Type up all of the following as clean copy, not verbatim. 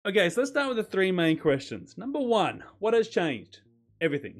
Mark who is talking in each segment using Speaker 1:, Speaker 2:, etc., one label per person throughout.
Speaker 1: Okay, so let's start with the three main questions. Number one, what has changed? Everything.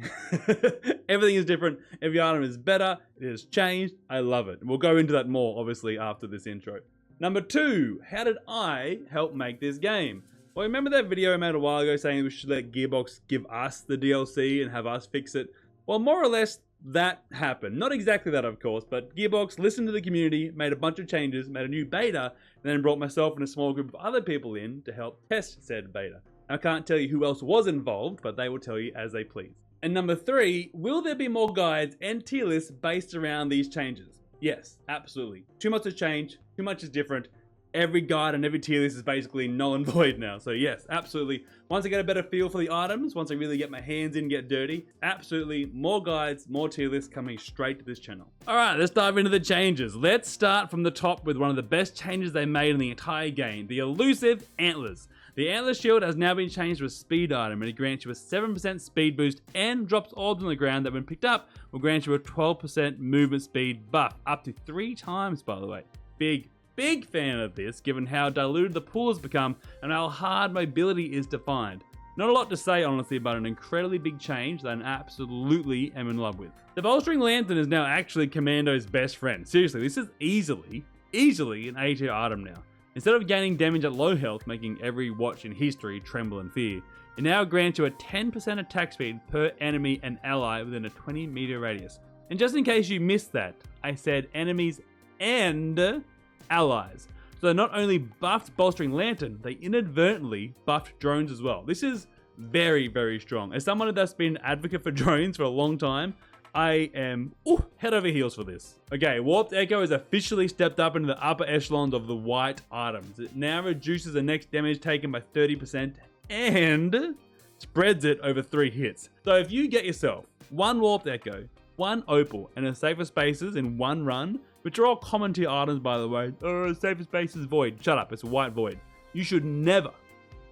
Speaker 1: Everything is different. Every item is better. It has changed. I love it. We'll go into that more, obviously, after this intro. Number two, how did I help make this game? Well, remember that video I made a while ago saying we should let Gearbox give us the DLC and have us fix it? Well, more or less, that happened. Not exactly that, of course, but Gearbox listened to the community, made a bunch of changes, made a new beta, and then brought myself and a small group of other people in to help test said beta. I can't tell you who else was involved, but they will tell you as they please. And number three, will there be more guides and tier lists based around these changes? Yes, absolutely. Too much has changed, too much is different. Every guide and every tier list is basically null and void now. So yes, absolutely. Once I get a better feel for the items, once I really get my hands in, get dirty, absolutely more guides, more tier lists coming straight to this channel. All right, let's dive into the changes. Let's start from the top with one of the best changes they made in the entire game, the elusive antlers. The antler shield has now been changed to a speed item, and it grants you a 7% speed boost and drops orbs on the ground that when picked up will grant you a 12% movement speed buff, up to 3 times by the way. Big fan of this, given how diluted the pool has become and how hard mobility is to find. Not a lot to say honestly, but an incredibly big change that I absolutely am in love with. The bolstering lantern is now actually Commando's best friend. Seriously, this is easily an A tier item now. Instead of gaining damage at low health, making every watch in history tremble in fear, it now grants you a 10% attack speed per enemy and ally within a 20-meter radius. And just in case you missed that, I said enemies and allies. So they not only buffed bolstering lantern, they inadvertently buffed drones as well. This is very strong. As someone that's been an advocate for drones for a long time, I am head over heels for this. Okay, Warped Echo has officially stepped up into the upper echelons of the white items. It now reduces the next damage taken by 30% and spreads it over 3 hits. So if you get yourself 1 Warped Echo, 1 Opal, and a Safer Spaces in 1 run, which are all common tier items by the way. Safer Spaces Void. Shut up, it's a white void. You should never,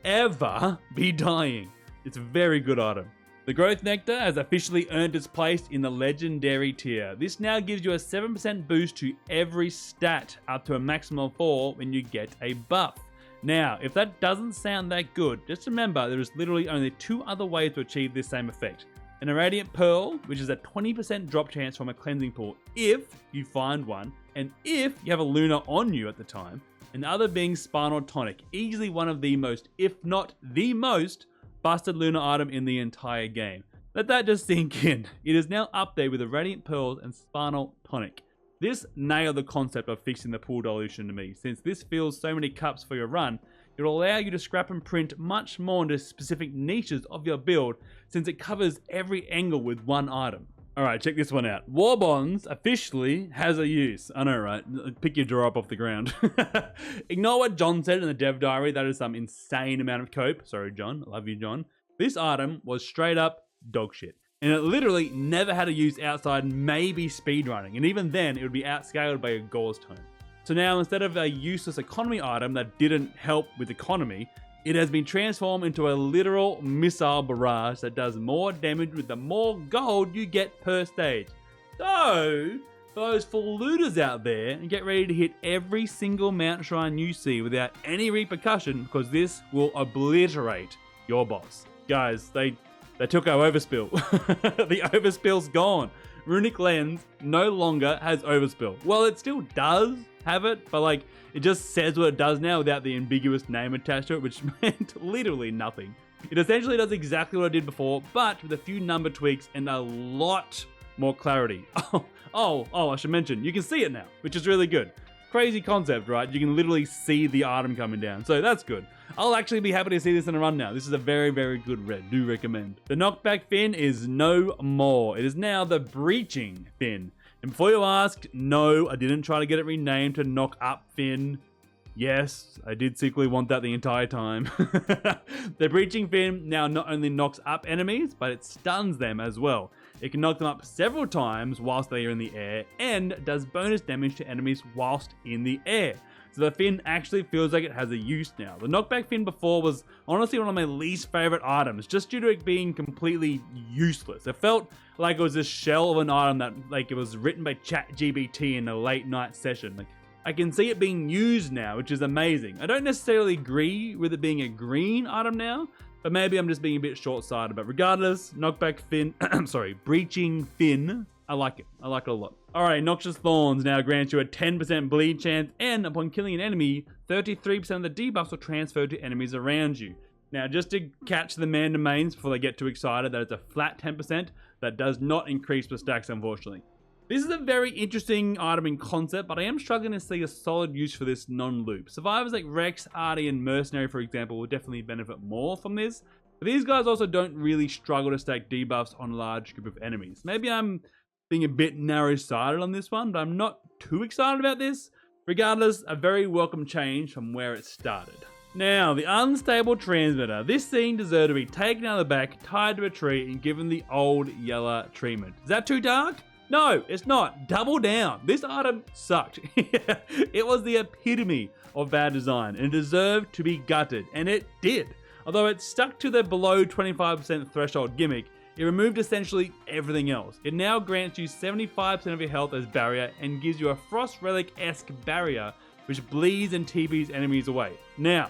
Speaker 1: ever be dying. It's a very good item. The Growth Nectar has officially earned its place in the Legendary tier. This now gives you a 7% boost to every stat, up to a maximum of 4 when you get a buff. Now, if that doesn't sound that good, just remember there is literally only 2 other ways to achieve this same effect. An Irradiant Pearl, which is a 20% drop chance from a cleansing pool if you find one, and if you have a Luna on you at the time, and the other being Spinal Tonic, easily one of the most, if not the most, busted Luna item in the entire game. Let that just sink in. It is now up there with the Radiant Pearls and Spinal Tonic. This nailed the concept of fixing the pool dilution to me, since this fills so many cups for your run. It will allow you to scrap and print much more into specific niches of your build, since it covers every angle with one item. Alright, check this one out. War Bonds officially has a use. I know, right? Pick your drawer up off the ground. Ignore what John said in the dev diary. That is some insane amount of cope. Sorry, John. I love you, John. This item was straight up dog shit. And it literally never had a use outside maybe speedrunning. And even then, it would be outscaled by a Gauze Tome. So now, instead of a useless economy item that didn't help with economy, it has been transformed into a literal missile barrage that does more damage with the more gold you get per stage. So, for those full looters out there, and get ready to hit every single Mount Shrine you see without any repercussion, because this will obliterate your boss. Guys, they took our overspill. The overspill's gone. Runic Lens no longer has overspill. Well, it still does have it, but like it just says what it does now without the ambiguous name attached to it, which meant literally nothing. It essentially does exactly what I did before, but with a few number tweaks and a lot more clarity. I should mention, you can see it now, which is really good. Crazy concept, right? You can literally see the item coming down, so that's good. I'll actually be happy to see this in a run now. This is a very good red. Do recommend. The knockback fin is no more. It is now the breaching fin. And before you ask, no, I didn't try to get it renamed to knock up fin. Yes, I did secretly want that the entire time. The breaching fin now not only knocks up enemies, but it stuns them as well. It can knock them up several times whilst they are in the air, and does bonus damage to enemies whilst in the air. So the fin actually feels like it has a use now. The knockback fin before was honestly one of my least favorite items, just due to it being completely useless. It felt like it was a shell of an item that like it was written by ChatGPT in a late night session. Like, I can see it being used now, which is amazing. I don't necessarily agree with it being a green item now, but maybe I'm just being a bit short-sighted. But regardless, knockback fin, breaching fin, I like it. I like it a lot. Alright, Noxious Thorns now grants you a 10% bleed chance, and upon killing an enemy, 33% of the debuffs will transfer to enemies around you. Now, just to catch the man domains before they get too excited that it's a flat 10%, that does not increase with stacks, unfortunately. This is a very interesting item in concept, but I am struggling to see a solid use for this non-loop. Survivors like Rex, Artie, and Mercenary, for example, will definitely benefit more from this. But these guys also don't really struggle to stack debuffs on a large group of enemies. Maybe I'm being a bit narrow-sighted on this one, but I'm not too excited about this. Regardless, a very welcome change from where it started. Now, the Unstable Transmitter. This thing deserved to be taken out of the back, tied to a tree, and given the old yellow treatment. Is that too dark? No, it's not. Double down. This item sucked. It was the epitome of bad design, and it deserved to be gutted, and it did. Although it stuck to the below 25% threshold gimmick, it removed essentially everything else. It now grants you 75% of your health as barrier and gives you a Frost Relic-esque barrier which bleeds and TPs enemies away. Now,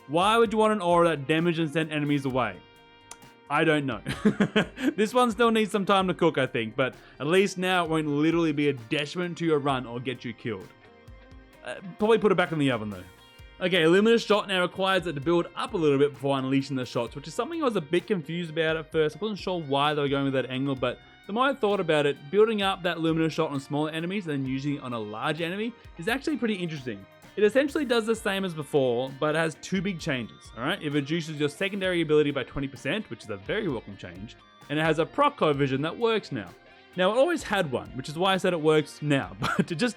Speaker 1: why would you want an aura that damages and sent enemies away? I don't know. This one still needs some time to cook, I think, but at least now it won't literally be a detriment to your run or get you killed. Probably put it back in the oven though. Okay, Luminous Shot now requires it to build up a little bit before unleashing the shots, which is something I was a bit confused about at first. I wasn't sure why they were going with that angle, but the more I thought about it, building up that Luminous Shot on smaller enemies and then using it on a large enemy is actually pretty interesting. It essentially does the same as before, but it has two big changes, alright? It reduces your secondary ability by 20%, which is a very welcome change, and it has a proc coefficient that works now. Now, it always had one, which is why I said it works now, but it just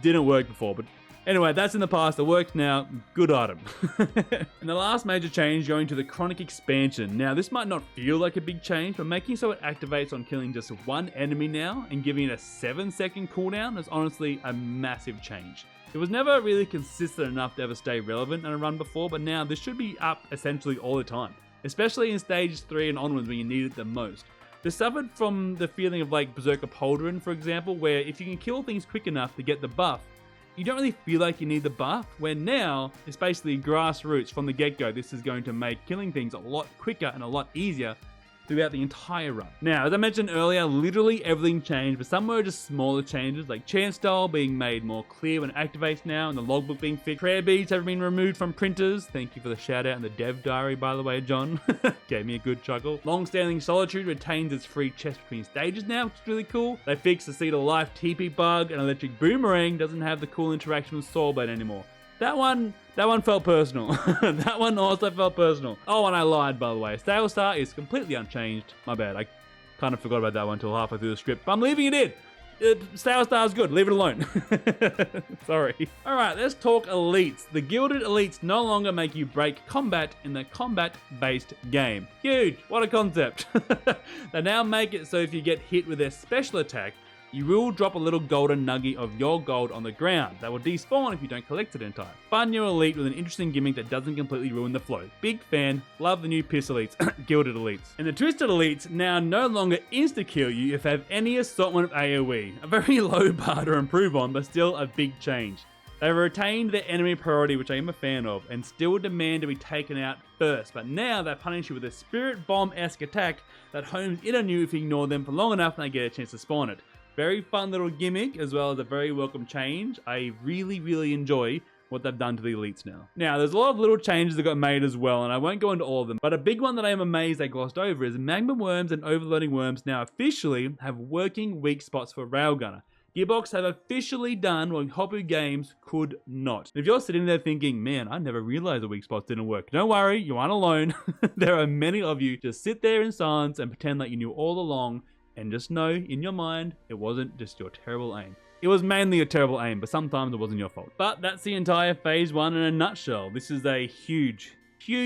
Speaker 1: didn't work before. But anyway, that's in the past, it works now, good item. And the last major change, going to the Chronic Expansion. Now, this might not feel like a big change, but making so it activates on killing just one enemy now, and giving it a 7-second cooldown is honestly a massive change. It was never really consistent enough to ever stay relevant in a run before, but now this should be up essentially all the time, especially in stages 3 and onwards when you need it the most. This suffered from the feeling of like Berserker Pauldron, for example, where if you can kill things quick enough to get the buff, you don't really feel like you need the buff, where now it's basically grassroots from the get-go. This is going to make killing things a lot quicker and a lot easier throughout the entire run. Now, as I mentioned earlier, literally everything changed, but some were just smaller changes, like chance style being made more clear when it activates now, and the logbook being fixed. Prayer beads have been removed from printers. Thank you for the shout out in the dev diary, by the way, John. Gave me a good chuckle. Long-standing Solitude retains its free chest between stages now, which is really cool. They fixed the Seed of Life TP bug, and Electric Boomerang doesn't have the cool interaction with Soulblade anymore. That one felt personal. That one also felt personal. Oh, and I lied, by the way. Stale Star is completely unchanged. My bad. I kind of forgot about that one until halfway through the script, but I'm leaving it in. Stale Star is good. Leave it alone. Sorry. Alright, let's talk elites. The Gilded Elites no longer make you break combat in the combat-based game. Huge. What a concept. They now make it so if you get hit with their special attack, you will drop a little golden nugget of your gold on the ground. That will despawn if you don't collect it in time. Fun new elite with an interesting gimmick that doesn't completely ruin the flow. Big fan, love the new Piss Elites, Gilded Elites. And the Twisted Elites now no longer insta-kill you if they have any assortment of AoE. A very low bar to improve on, but still a big change. They retained their enemy priority, which I am a fan of, and still demand to be taken out first, but now they punish you with a Spirit Bomb-esque attack that homes in on you if you ignore them for long enough and they get a chance to spawn it. Very fun little gimmick, as well as a very welcome change. I really enjoy what they've done to the elites now. Now, there's a lot of little changes that got made as well, and I won't go into all of them, but a big one that I am amazed they glossed over is Magma Worms and Overloading Worms now officially have working weak spots for Railgunner. Gearbox have officially done what Hopper Games could not. If you're sitting there thinking, man, I never realized the weak spots didn't work, don't worry, you aren't alone. There are many of you. Just sit there in silence and pretend like you knew all along. And just know, in your mind, it wasn't just your terrible aim. It was mainly a terrible aim, but sometimes it wasn't your fault. But that's the entire Phase 1 in a nutshell. This is a huge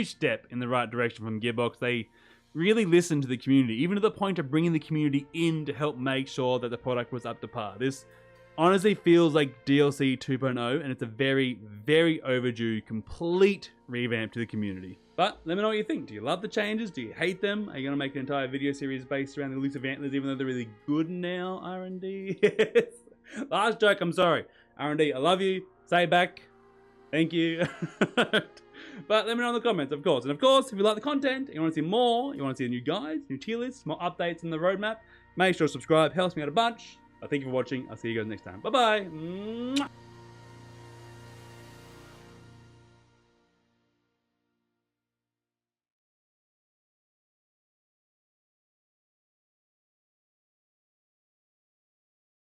Speaker 1: step in the right direction from Gearbox. They really listened to the community, even to the point of bringing the community in to help make sure that the product was up to par. This honestly feels like DLC 2.0, and it's a very overdue, complete revamp to the community. But let me know what you think. Do you love the changes? Do you hate them? Are you going to make an entire video series based around the elusive antlers, even though they're really good now, R&D? Last joke, I'm sorry. R&D, I love you. Say it back. Thank you. But let me know in the comments, of course. And of course, if you like the content, you want to see more, you want to see new guides, new tier lists, more updates in the roadmap, make sure to subscribe. Helps me out a bunch. Thank you for watching. I'll see you guys next time. Bye-bye.